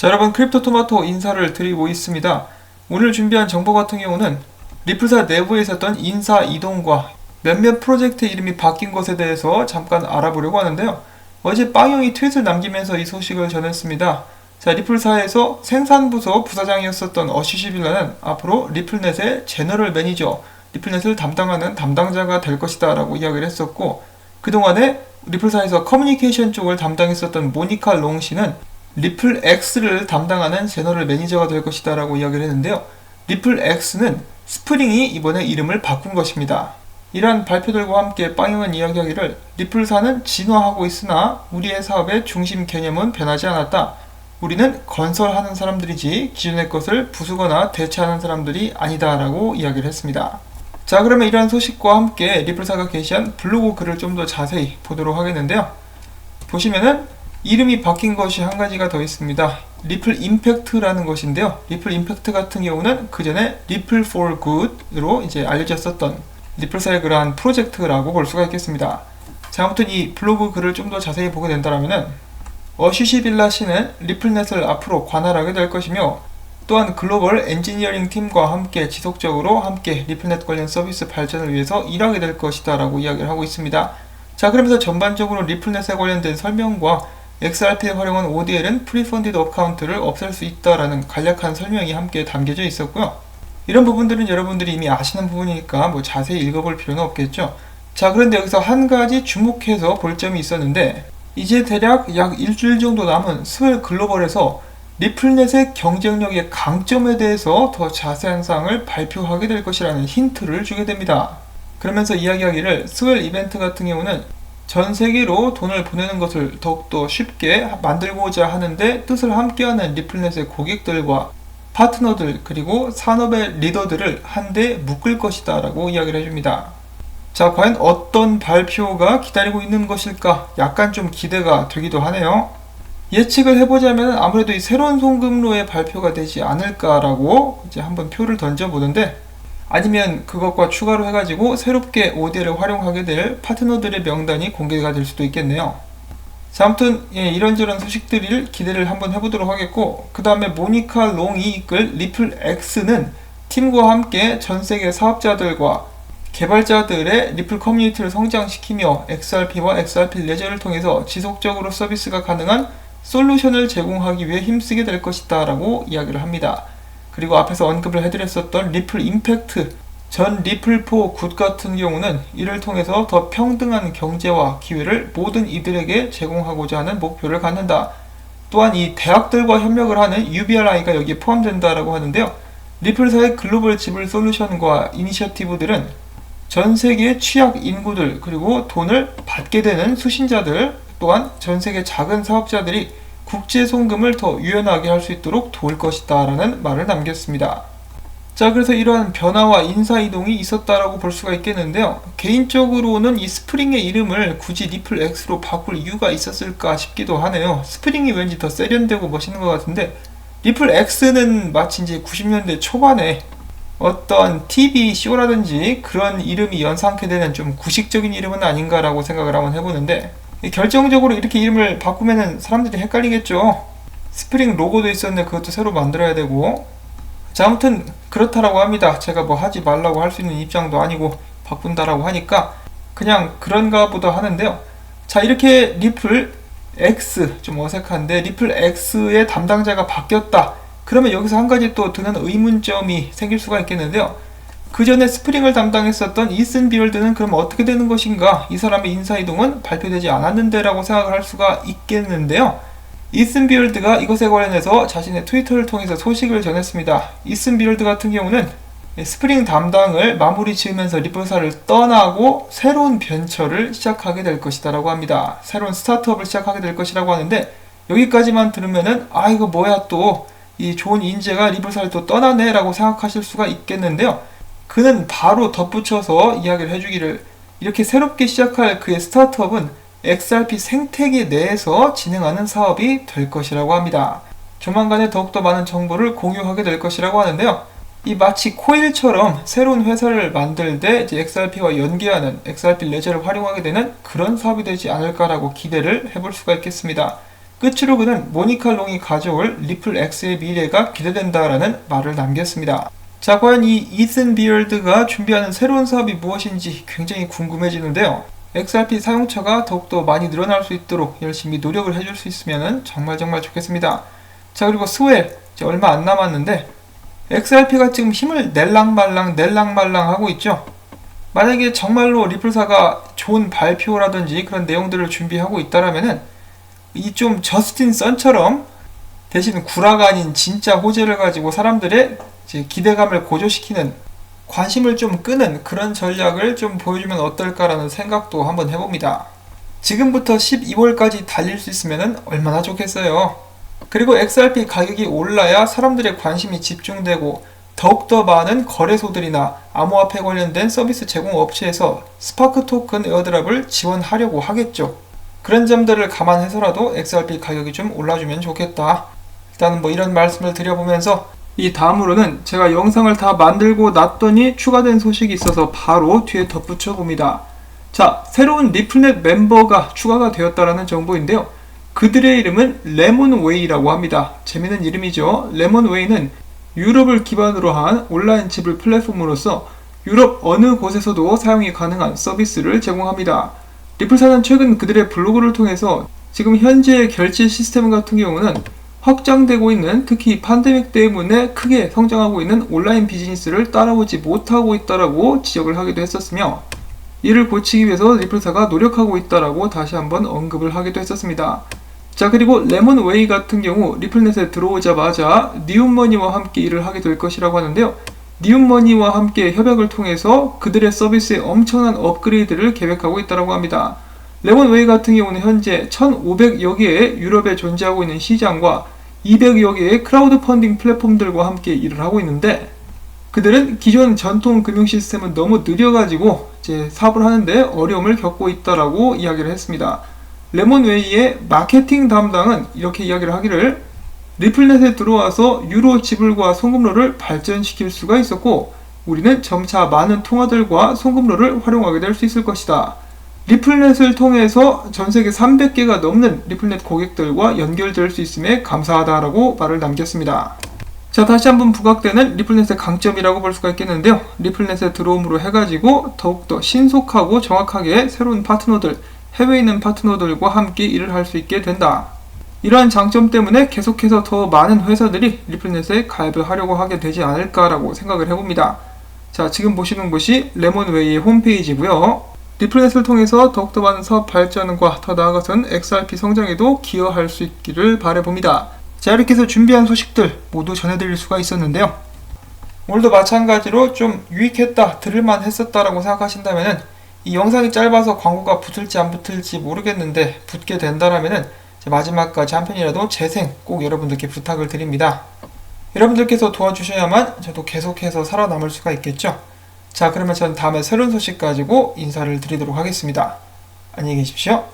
자, 여러분, 크립토토마토 인사를 드리고 있습니다. 오늘 준비한 정보 같은 경우는 리플사 내부에 있었던 인사 이동과 몇몇 프로젝트 이름이 바뀐 것에 대해서 잠깐 알아보려고 하는데요. 어제 빵형이 트윗을 남기면서 이 소식을 전했습니다. 자, 리플사에서 생산부서 부사장이었었던 어시시빌라는 앞으로 리플넷의 제너럴 매니저, 리플넷을 담당하는 담당자가 될 것이다 라고 이야기를 했었고, 그동안에 리플사에서 커뮤니케이션 쪽을 담당했었던 모니카 롱 씨는 리플X를 담당하는 제너럴 매니저가 될 것이다 라고 이야기를 했는데요. 리플X는 스프링이 이번에 이름을 바꾼 것입니다. 이러한 발표들과 함께 빵형은 이야기하기를 리플사는 진화하고 있으나 우리의 사업의 중심 개념은 변하지 않았다. 우리는 건설하는 사람들이지 기존의 것을 부수거나 대체하는 사람들이 아니다 라고 이야기를 했습니다. 자, 그러면 이러한 소식과 함께 리플사가 게시한 블로그 글을 좀 더 자세히 보도록 하겠는데요. 보시면은 이름이 바뀐 것이 한 가지가 더 있습니다. 리플 임팩트라는 것인데요. 리플 임팩트 같은 경우는 그 전에 리플 for good으로 이제 알려졌었던 리플사의 그러한 프로젝트라고 볼 수가 있겠습니다. 자, 아무튼 이 블로그 글을 좀 더 자세히 보게 된다면은 어시시빌라 씨는 리플넷을 앞으로 관할하게 될 것이며, 또한 글로벌 엔지니어링 팀과 함께 지속적으로 함께 리플넷 관련 서비스 발전을 위해서 일하게 될 것이다 라고 이야기를 하고 있습니다. 자, 그러면서 전반적으로 리플넷에 관련된 설명과 XRP에 활용한 ODL은 프리펀디드 어카운트를 없앨 수 있다라는 간략한 설명이 함께 담겨져 있었고요. 이런 부분들은 여러분들이 이미 아시는 부분이니까 뭐 자세히 읽어볼 필요는 없겠죠. 자, 그런데 여기서 한 가지 주목해서 볼 점이 있었는데, 이제 대략 약 일주일 정도 남은 스웰 글로벌에서 리플넷의 경쟁력의 강점에 대해서 더 자세한 사항을 발표하게 될 것이라는 힌트를 주게 됩니다. 그러면서 이야기하기를 스웰 이벤트 같은 경우는 전 세계로 돈을 보내는 것을 더욱더 쉽게 만들고자 하는데 뜻을 함께하는 리플넷의 고객들과 파트너들 그리고 산업의 리더들을 한데 묶을 것이다 라고 이야기를 해줍니다. 자, 과연 어떤 발표가 기다리고 있는 것일까? 약간 좀 기대가 되기도 하네요. 예측을 해보자면 아무래도 이 새로운 송금로의 발표가 되지 않을까라고 이제 한번 표를 던져보는데, 아니면 그것과 추가로 해가지고 새롭게 ODL을 활용하게 될 파트너들의 명단이 공개가 될 수도 있겠네요. 자, 아무튼 이런저런 소식들을 기대를 한번 해보도록 하겠고, 그 다음에 모니카 롱이 이끌 리플X는 팀과 함께 전세계 사업자들과 개발자들의 리플 커뮤니티를 성장시키며 XRP와 XRP 레저를 통해서 지속적으로 서비스가 가능한 솔루션을 제공하기 위해 힘쓰게 될 것이다 라고 이야기를 합니다. 그리고 앞에서 언급을 해드렸었던 리플 임팩트, 전 리플 포 굿 같은 경우는 이를 통해서 더 평등한 경제와 기회를 모든 이들에게 제공하고자 하는 목표를 갖는다. 또한 이 대학들과 협력을 하는 UBRI가 여기에 포함된다라고 하는데요. 리플사의 글로벌 지불 솔루션과 이니셔티브들은 전 세계의 취약 인구들 그리고 돈을 받게 되는 수신자들, 또한 전 세계 작은 사업자들이 국제 송금을 더 유연하게 할 수 있도록 도울 것이다 라는 말을 남겼습니다. 자, 그래서 이러한 변화와 인사 이동이 있었다라고 볼 수가 있겠는데요. 개인적으로는 이 스프링의 이름을 굳이 리플X로 바꿀 이유가 있었을까 싶기도 하네요. 스프링이 왠지 더 세련되고 멋있는 것 같은데, 리플X는 마치 이제 90년대 초반에 어떤 TV 쇼라든지 그런 이름이 연상케 되는 좀 구식적인 이름은 아닌가라고 생각을 한번 해보는데, 결정적으로 이렇게 이름을 바꾸면 사람들이 헷갈리겠죠. 스프링 로고도 있었는데 그것도 새로 만들어야 되고. 자, 아무튼 그렇다라고 합니다. 제가 뭐 하지 말라고 할 수 있는 입장도 아니고 바꾼다라고 하니까 그냥 그런가 보다 하는데요. 자, 이렇게 리플 X, 좀 어색한데 리플 X의 담당자가 바뀌었다. 그러면 여기서 한 가지 또 드는 의문점이 생길 수가 있겠는데요. 그 전에 스프링을 담당했었던 이슨 비얼드는 그럼 어떻게 되는 것인가? 이 사람의 인사이동은 발표되지 않았는데 라고 생각을 할 수가 있겠는데요. 이슨 비얼드가 이것에 관련해서 자신의 트위터를 통해서 소식을 전했습니다. 이슨 비얼드 같은 경우는 스프링 담당을 마무리 지으면서 리플사를 떠나고 새로운 벤처를 시작하게 될 것이다 라고 합니다. 새로운 스타트업을 시작하게 될 것이라고 하는데, 여기까지만 들으면은 이거 뭐야, 또 이 좋은 인재가 리플사를 또 떠나네 라고 생각하실 수가 있겠는데요. 그는 바로 덧붙여서 이야기를 해주기를, 이렇게 새롭게 시작할 그의 스타트업은 XRP 생태계 내에서 진행하는 사업이 될 것이라고 합니다. 조만간에 더욱더 많은 정보를 공유하게 될 것이라고 하는데요. 이 마치 코일처럼 새로운 회사를 만들 때 이제 XRP와 연계하는 XRP 레저를 활용하게 되는 그런 사업이 되지 않을까라고 기대를 해볼 수가 있겠습니다. 끝으로 그는 모니카 롱이 가져올 리플 X의 미래가 기대된다라는 말을 남겼습니다. 자, 과연 이 이슨 비얼드가 준비하는 새로운 사업이 무엇인지 굉장히 궁금해지는데요. XRP 사용처가 더욱더 많이 늘어날 수 있도록 열심히 노력을 해줄 수 있으면 정말 좋겠습니다. 자, 그리고 스웰 이제 얼마 안 남았는데 XRP가 지금 힘을 낼랑말랑 하고 있죠. 만약에 정말로 리플사가 좋은 발표라든지 그런 내용들을 준비하고 있다라면은 이 좀 저스틴 선처럼 대신 구라가 아닌 진짜 호재를 가지고 사람들의 이제 기대감을 고조시키는, 관심을 좀 끄는 그런 전략을 좀 보여주면 어떨까라는 생각도 한번 해봅니다. 지금부터 12월까지 달릴 수 있으면 얼마나 좋겠어요. 그리고 XRP 가격이 올라야 사람들의 관심이 집중되고 더욱더 많은 거래소들이나 암호화폐 관련된 서비스 제공 업체에서 스파크 토큰 에어드랍을 지원하려고 하겠죠. 그런 점들을 감안해서라도 XRP 가격이 좀 올라주면 좋겠다. 일단은 이런 말씀을 드려보면서 이 다음으로는 제가 영상을 다 만들고 놨더니 추가된 소식이 있어서 바로 뒤에 덧붙여 봅니다. 자, 새로운 리플넷 멤버가 추가가 되었다라는 정보인데요. 그들의 이름은 레몬웨이라고 합니다. 재미있는 이름이죠. 레몬웨이는 유럽을 기반으로 한 온라인 지불 플랫폼으로서 유럽 어느 곳에서도 사용이 가능한 서비스를 제공합니다. 리플사는 최근 그들의 블로그를 통해서 지금 현재의 결제 시스템 같은 경우는 확장되고 있는, 특히 팬데믹 때문에 크게 성장하고 있는 온라인 비즈니스를 따라오지 못하고 있다라고 지적을 하기도 했었으며, 이를 고치기 위해서 리플사가 노력하고 있다라고 다시 한번 언급을 하기도 했었습니다. 자, 그리고 레몬웨이 같은 경우 리플넷에 들어오자마자 니움머니와 함께 일을 하게 될 것이라고 하는데요. 니움머니와 함께 협약을 통해서 그들의 서비스에 엄청난 업그레이드를 계획하고 있다고 합니다. 레몬웨이 같은 경우는 현재 1,500여 개의 유럽에 존재하고 있는 시장과 200여 개의 크라우드 펀딩 플랫폼들과 함께 일을 하고 있는데, 그들은 기존 전통 금융 시스템은 너무 느려가지고 이제 사업을 하는데 어려움을 겪고 있다라고 이야기를 했습니다. 레몬웨이의 마케팅 담당은 이렇게 이야기를 하기를, 리플넷에 들어와서 유로 지불과 송금로를 발전시킬 수가 있었고 우리는 점차 많은 통화들과 송금로를 활용하게 될 수 있을 것이다. 리플넷을 통해서 전세계 300개가 넘는 리플넷 고객들과 연결될 수 있음에 감사하다라고 말을 남겼습니다. 자, 다시 한번 부각되는 리플넷의 강점이라고 볼 수가 있겠는데요. 리플넷에 들어옴으로 해가지고 더욱더 신속하고 정확하게 새로운 파트너들, 해외에 있는 파트너들과 함께 일을 할 수 있게 된다. 이러한 장점 때문에 계속해서 더 많은 회사들이 리플넷에 가입을 하려고 하게 되지 않을까라고 생각을 해봅니다. 자, 지금 보시는 곳이 레몬웨이의 홈페이지고요. 리플넷을 통해서 더욱더 많은 사업 발전과 더 나아가서는 XRP 성장에도 기여할 수 있기를 바라봅니다. 자, 이렇게 해서 준비한 소식들 모두 전해드릴 수가 있었는데요. 오늘도 마찬가지로 좀 유익했다, 들을만 했었다라고 생각하신다면 이 영상이 짧아서 광고가 붙을지 안 붙을지 모르겠는데 붙게 된다라면 마지막까지 한 편이라도 재생 꼭 여러분들께 부탁을 드립니다. 여러분들께서 도와주셔야만 저도 계속해서 살아남을 수가 있겠죠. 자, 그러면 저는 다음에 새로운 소식 가지고 인사를 드리도록 하겠습니다. 안녕히 계십시오.